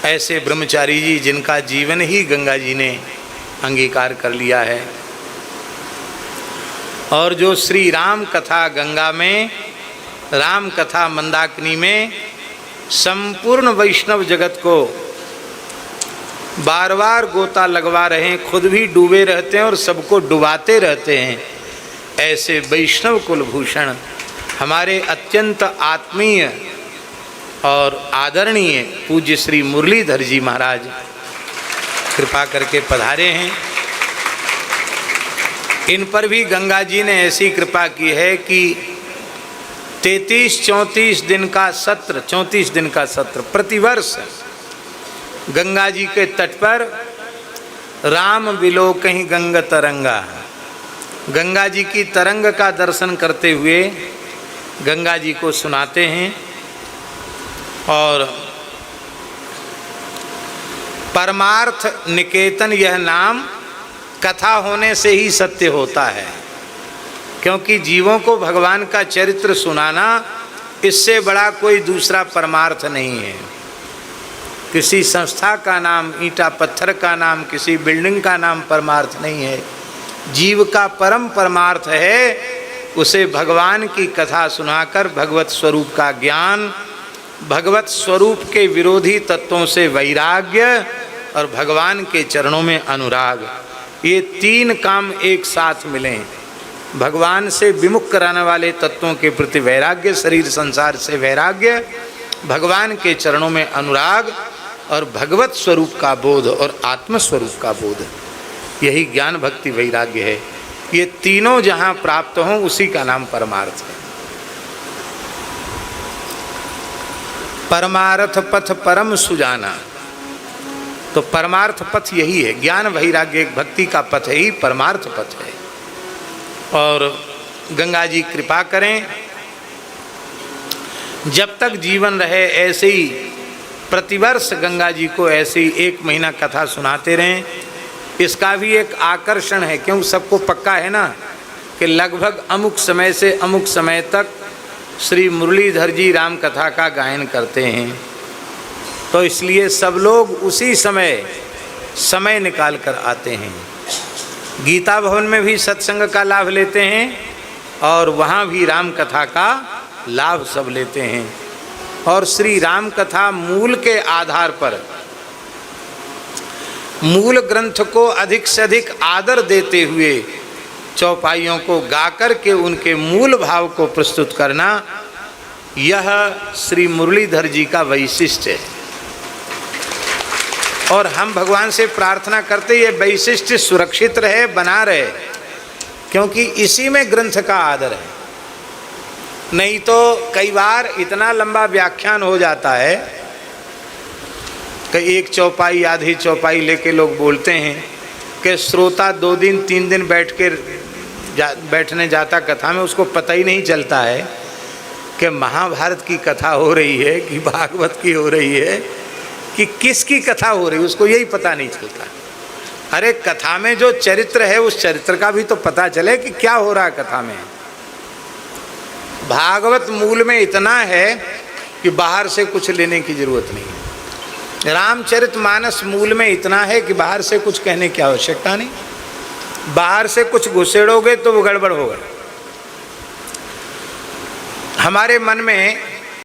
ऐसे ब्रह्मचारी जी जिनका जीवन ही गंगा जी ने अंगीकार कर लिया है, और जो श्री राम कथा गंगा में, राम कथा मंदाकिनी में संपूर्ण वैष्णव जगत को बार बार गोता लगवा रहे हैं, खुद भी डूबे रहते हैं और सबको डुबाते रहते हैं। ऐसे वैष्णव कुलभूषण हमारे अत्यंत आत्मीय और आदरणीय पूज्य श्री मुरलीधर जी महाराज कृपा करके पधारे हैं। इन पर भी गंगा जी ने ऐसी कृपा की है कि 33-34 दिन का सत्र, 34 दिन का सत्र प्रतिवर्ष गंगा जी के तट पर राम विलोकहि गंगा तरंगा, गंगा जी की तरंग का दर्शन करते हुए गंगा जी को सुनाते हैं। और परमार्थ निकेतन यह नाम कथा होने से ही सत्य होता है, क्योंकि जीवों को भगवान का चरित्र सुनाना, इससे बड़ा कोई दूसरा परमार्थ नहीं है। किसी संस्था का नाम, ईंटा पत्थर का नाम, किसी बिल्डिंग का नाम परमार्थ नहीं है। जीव का परम परमार्थ है उसे भगवान की कथा सुनाकर भगवत स्वरूप का ज्ञान, भगवत स्वरूप के विरोधी तत्वों से वैराग्य और भगवान के चरणों में अनुराग, ये तीन काम एक साथ मिलें। भगवान से विमुख कराने वाले तत्वों के प्रति वैराग्य, शरीर संसार से वैराग्य, भगवान के चरणों में अनुराग और भगवत स्वरूप का बोध और आत्म स्वरूप का बोध, यही ज्ञान भक्ति वैराग्य है। ये तीनों जहाँ प्राप्त हों उसी का नाम परमार्थ है। परमार्थ पथ परम सुजाना, तो परमार्थ पथ यही है। ज्ञान वैराग्य भक्ति का पथ ही परमार्थ पथ है। और गंगा जी कृपा करें, जब तक जीवन रहे ऐसे ही प्रतिवर्ष गंगा जी को ऐसे ही 1 महीना कथा सुनाते रहें। इसका भी एक आकर्षण है, क्योंकि सबको पक्का है ना कि लगभग अमुक समय से अमुक समय तक श्री मुरलीधर जी राम कथा का गायन करते हैं, तो इसलिए सब लोग उसी समय निकाल कर आते हैं। गीता भवन में भी सत्संग का लाभ लेते हैं और वहाँ भी राम कथा का लाभ सब लेते हैं। और श्री राम कथा मूल के आधार पर, मूल ग्रंथ को अधिक से अधिक आदर देते हुए चौपाइयों को गाकर के उनके मूल भाव को प्रस्तुत करना, यह श्री मुरलीधर जी का वैशिष्ट्य है। और हम भगवान से प्रार्थना करते ये वैशिष्ट्य सुरक्षित रहे, बना रहे, क्योंकि इसी में ग्रंथ का आदर है। नहीं तो कई बार इतना लंबा व्याख्यान हो जाता है कि एक चौपाई आधी चौपाई लेके लोग बोलते हैं कि श्रोता 2 दिन 3 दिन बैठने जाता कथा में, उसको पता ही नहीं चलता है कि महाभारत की कथा हो रही है कि भागवत की हो रही है कि किसकी कथा हो रही है, उसको यही पता नहीं चलता। अरे कथा में जो चरित्र है उस चरित्र का भी तो पता चले कि क्या हो रहा है कथा में। भागवत मूल में इतना है कि बाहर से कुछ लेने की जरूरत नहीं है। रामचरितमानस मूल में इतना है कि बाहर से कुछ कहने की आवश्यकता नहीं। बाहर से कुछ घुसेड़ोगे तो वो गड़बड़ होगा। हमारे मन में